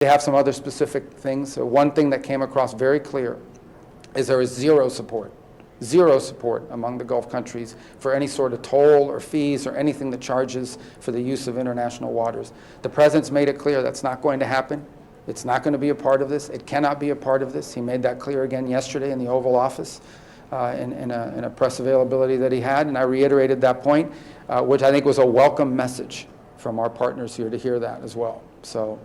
They have some other specific things. So one thing that came across very clear is there is zero support among the Gulf countries for any sort of toll or fees or anything that charges for the use of international waters. The President's made it clear that's not going to happen. It's not going to be a part of this. It cannot be a part of this. He made that clear again yesterday in the Oval Office in a press availability that he had, and I reiterated that point, which I think was a welcome message from our partners here to hear that as well. So.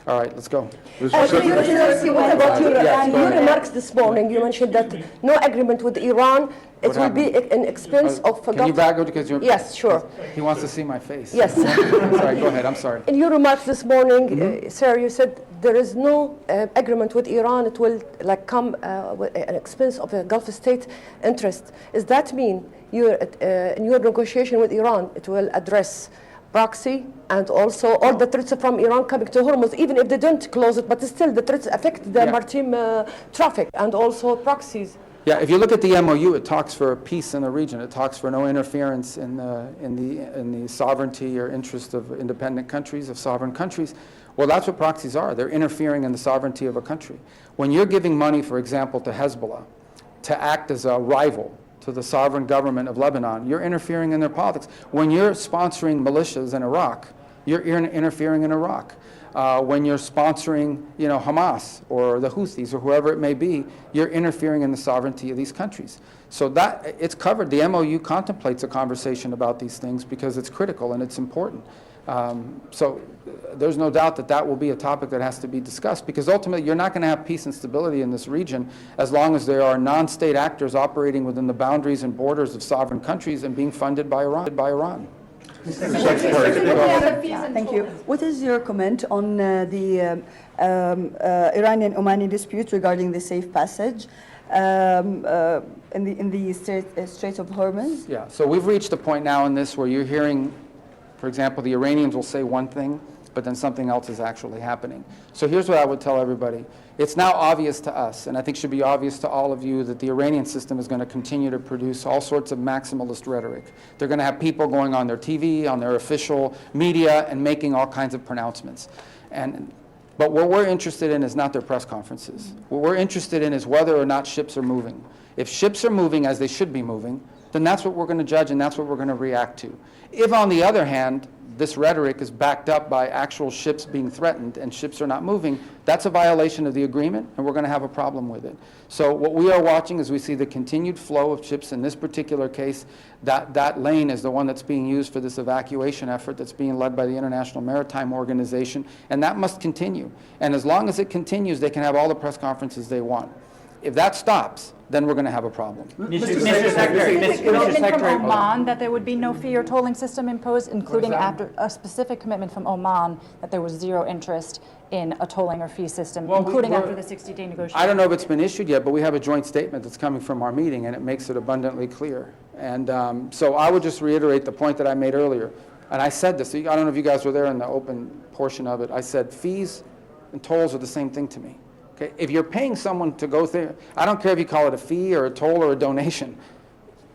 All right, let's go. What about your remarks this morning? You mentioned that no agreement with Iran. It will be an expense of. Can you back up because you're? Yes, sure. He wants to see my face. Yes. Sorry, go ahead. I'm sorry. In your remarks this morning, sir, you said there is no agreement with Iran. It will come with an expense of a Gulf state interest. Does that mean in your negotiation with Iran, it will address proxy and also all the threats from Iran coming to Hormuz, even if they don't close it, but still the threats affect the maritime traffic and also proxies? Yeah, if you look at the MOU, it talks for peace in the region. It talks for no interference in the sovereignty or interest of independent countries, of sovereign countries. Well, that's what proxies are. They're interfering in the sovereignty of a country. When you're giving money, for example, to Hezbollah to act as a rival to the sovereign government of Lebanon, you're interfering in their politics. When you're sponsoring militias in Iraq, you're interfering in Iraq. When you're sponsoring, Hamas or the Houthis or whoever it may be, you're interfering in the sovereignty of these countries. So that it's covered. The MOU contemplates a conversation about these things because it's critical and it's important. So there's no doubt that that will be a topic that has to be discussed, because ultimately you're not going to have peace and stability in this region as long as there are non-state actors operating within the boundaries and borders of sovereign countries and being funded by Iran. Thank you. What is your comment on the Iranian-Omani dispute regarding the safe passage in the Strait of Hormuz? Yeah, so we've reached a point now in this where you're hearing, for example, the Iranians will say one thing, but then something else is actually happening. So here's what I would tell everybody. It's now obvious to us, and I think should be obvious to all of you, that the Iranian system is going to continue to produce all sorts of maximalist rhetoric. They're going to have people going on their TV, on their official media, and making all kinds of pronouncements. But what we're interested in is not their press conferences. What we're interested in is whether or not ships are moving. If ships are moving as they should be moving, then that's what we're going to judge and that's what we're going to react to. If, on the other hand, this rhetoric is backed up by actual ships being threatened and ships are not moving, that's a violation of the agreement and we're going to have a problem with it. So what we are watching is we see the continued flow of ships. In this particular case, that lane is the one that's being used for this evacuation effort that's being led by the International Maritime Organization, and that must continue. And as long as it continues, they can have all the press conferences they want. If that stops, then we're going to have a problem. Mr. Secretary, from Oman that there would be no fee or tolling system imposed, including after a specific commitment from Oman that there was zero interest in a tolling or fee system, including after the 60-day negotiation. I don't know if it's been issued yet, but we have a joint statement that's coming from our meeting, and it makes it abundantly clear. And so I would just reiterate the point that I made earlier. And I said this, I don't know if you guys were there in the open portion of it. I said fees and tolls are the same thing to me. Okay? If you're paying someone to go there, I don't care if you call it a fee or a toll or a donation.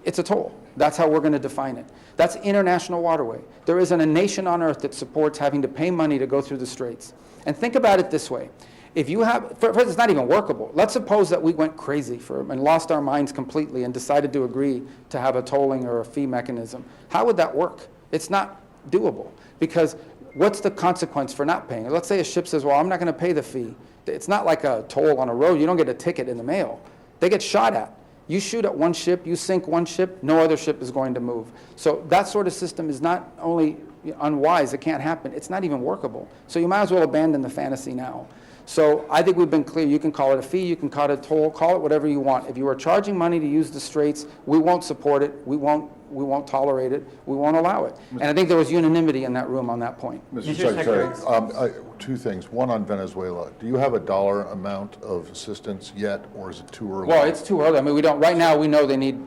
It's a toll. That's how we're going to define it. That's international waterway. There isn't a nation on earth that supports having to pay money to go through the straits. And think about it this way. If you have, first, it's not even workable. Let's suppose that we went crazy and lost our minds completely and decided to agree to have a tolling or a fee mechanism. How would that work? It's not doable, because what's the consequence for not paying? Let's say a ship says, well, I'm not going to pay the fee. It's not like a toll on a road. You don't get a ticket in the mail. They get shot at. You shoot at one ship, you sink one ship, no other ship is going to move. So that sort of system is not only unwise, it can't happen, it's not even workable. So you might as well abandon the fantasy now. So I think we've been clear. You can call it a fee, you can call it a toll, call it whatever you want. If you are charging money to use the straits, we won't support it, we won't tolerate it, we won't allow it. And I think there was unanimity in that room on that point. Mr. Secretary, two things. One on Venezuela. Do you have a dollar amount of assistance yet, or is it too early? Well, it's too early. I mean, we don't, right now we know they need,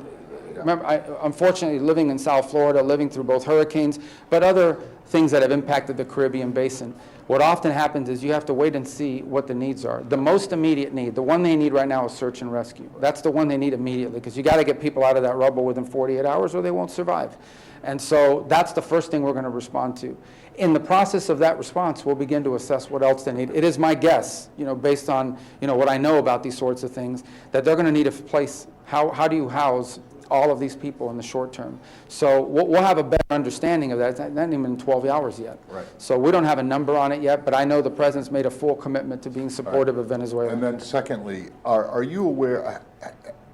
remember, unfortunately living in South Florida, living through both hurricanes, but other things that have impacted the Caribbean basin. What often happens is you have to wait and see what the needs are. The most immediate need, the one they need right now is search and rescue. That's the one they need immediately, because you got to get people out of that rubble within 48 hours or they won't survive. And so that's the first thing we're going to respond to. In the process of that response, we'll begin to assess what else they need. It is my guess, based on, what I know about these sorts of things, that they're going to need a place. How do you house all of these people in the short term? So we'll have a better understanding of that. It's not even 12 hours yet. Right. So we don't have a number on it yet, but I know the president's made a full commitment to being supportive of Venezuela. And then secondly, are you aware,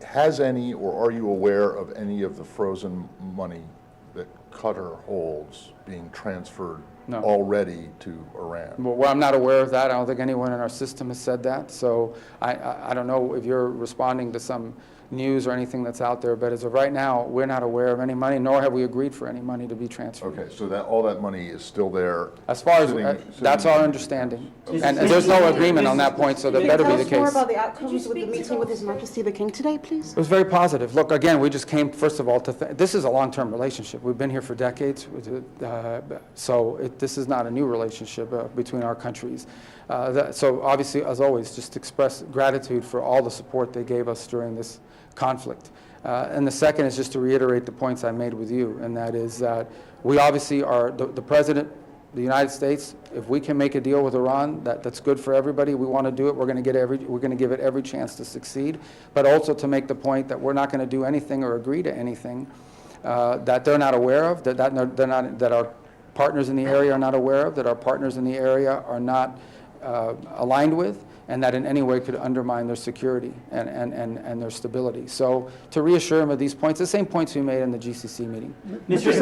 has any, or are you aware of any of the frozen money that Qatar holds being transferred already to Iran? Well, I'm not aware of that. I don't think anyone in our system has said that. So I don't know if you're responding to some news or anything that's out there, but as of right now, we're not aware of any money, nor have we agreed for any money to be transferred. Okay, so that all that money is still there? As far as, that's our understanding. And there's no agreement on that point, so that better be the Can you tell us more case. about the outcomes with the meeting with His Majesty the King today, please? It was very positive. Look, again, we just came, first of all, this is a long-term relationship. We've been here for decades, so this is not a new relationship between our countries. So obviously, as always, just express gratitude for all the support they gave us during this conflict. And the second is just to reiterate the points I made with you, and that is that we obviously are, the President, the United States, if we can make a deal with Iran that's good for everybody, we want to do it. We're going to give it every chance to succeed, but also to make the point that we're not going to do anything or agree to anything that they're not aware of, that our partners in the area are not aware of, that our partners in the area are not aligned with, and that in any way could undermine their security and their stability. So to reassure them of these points, the same points we made in the GCC meeting. Mr.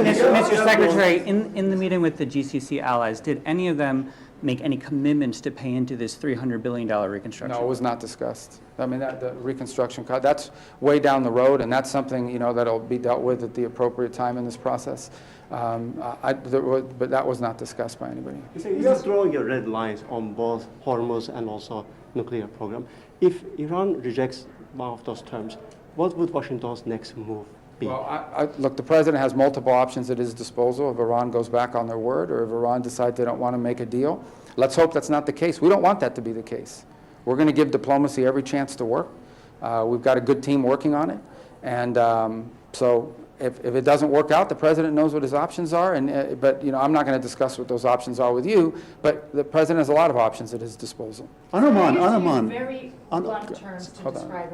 Secretary, in the meeting with the GCC allies, did any of them make any commitments to pay into this $300 billion reconstruction? No, it was not discussed. I mean, the reconstruction, that's way down the road, and that's something, that'll be dealt with at the appropriate time in this process. But that was not discussed by anybody. You're drawing your red lines on both Hormuz and also nuclear program. If Iran rejects one of those terms, what would Washington's next move be? Well, look, the president has multiple options at his disposal if Iran goes back on their word or if Iran decides they don't want to make a deal. Let's hope that's not the case. We don't want that to be the case. We're going to give diplomacy every chance to work. We've got a good team working on it. And so if it doesn't work out, the president knows what his options are. But I'm not going to discuss what those options are with you. But the president has a lot of options at his disposal. On Oman. Very blunt terms to describe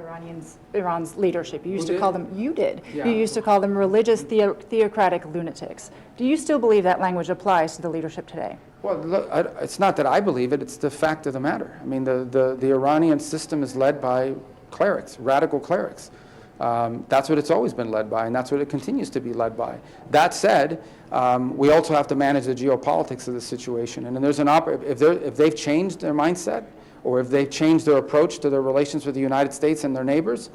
Iran's leadership. You used to call them. You did. Yeah. You used to call them religious theocratic lunatics. Do you still believe that language applies to the leadership today? Well, look, it's not that I believe it. It's the fact of the matter. I mean, the Iranian system is led by clerics, radical clerics. That's what it's always been led by, and that's what it continues to be led by. That said, we also have to manage the geopolitics of the situation. And then there's if they've changed their mindset, or if they've changed their approach to their relations with the United States and their neighbors,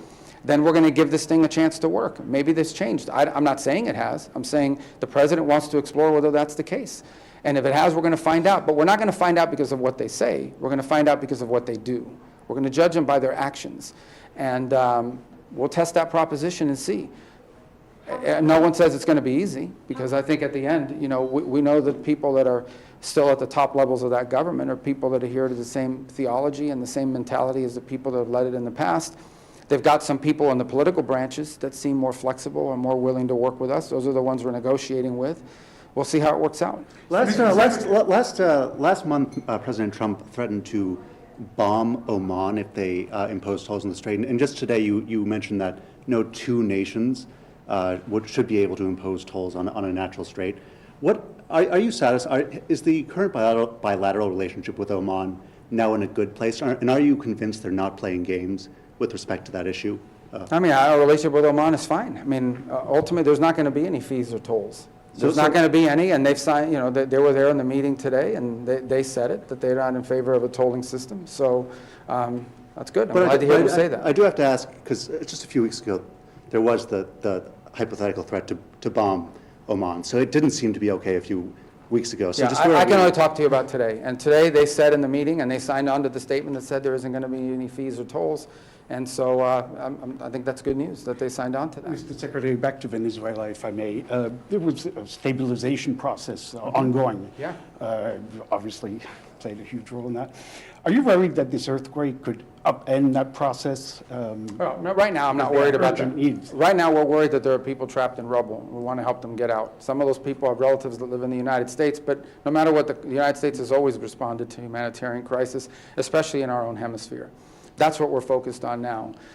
then we're going to give this thing a chance to work. Maybe this changed. I'm not saying it has. I'm saying the president wants to explore whether that's the case. And if it has, we're going to find out. But we're not going to find out because of what they say. We're going to find out because of what they do. We're going to judge them by their actions. And we'll test that proposition and see. No one says it's going to be easy, because I think at the end, we know that people that are still at the top levels of that government are people that adhere to the same theology and the same mentality as the people that have led it in the past. They've got some people in the political branches that seem more flexible and more willing to work with us. Those are the ones we're negotiating with. We'll see how it works out. Last month, President Trump threatened to bomb Oman if they imposed tolls in the Strait. And just today, you mentioned that no two nations should be able to impose tolls on a natural strait. Are you satisfied? Is the current bilateral relationship with Oman now in a good place? And are you convinced they're not playing games with respect to that issue? I mean, our relationship with Oman is fine. I mean, ultimately, there's not going to be any fees or tolls. There's not going to be any, and they've signed, they were there in the meeting today, and they said it, that they're not in favor of a tolling system. So that's good. I'm glad to hear them say that. I do have to ask, because just a few weeks ago, there was the hypothetical threat to bomb Oman. So it didn't seem to be okay if you weeks ago. So Yeah, just where I are can we? only talk to you about today. And today, they said in the meeting, and they signed on to the statement that said there isn't going to be any fees or tolls. And so I think that's good news that they signed on to that. Mr. Secretary, back to Venezuela, if I may. There was a stabilization process ongoing. Yeah. Obviously played a huge role in that. Are you worried that this earthquake could upend that process? Well, no, right now, I'm not There are worried about that. urgent needs. Right now, we're worried that there are people trapped in rubble. We want to help them get out. Some of those people have relatives that live in the United States, but no matter what, the United States has always responded to humanitarian crisis, especially in our own hemisphere. That's what we're focused on now.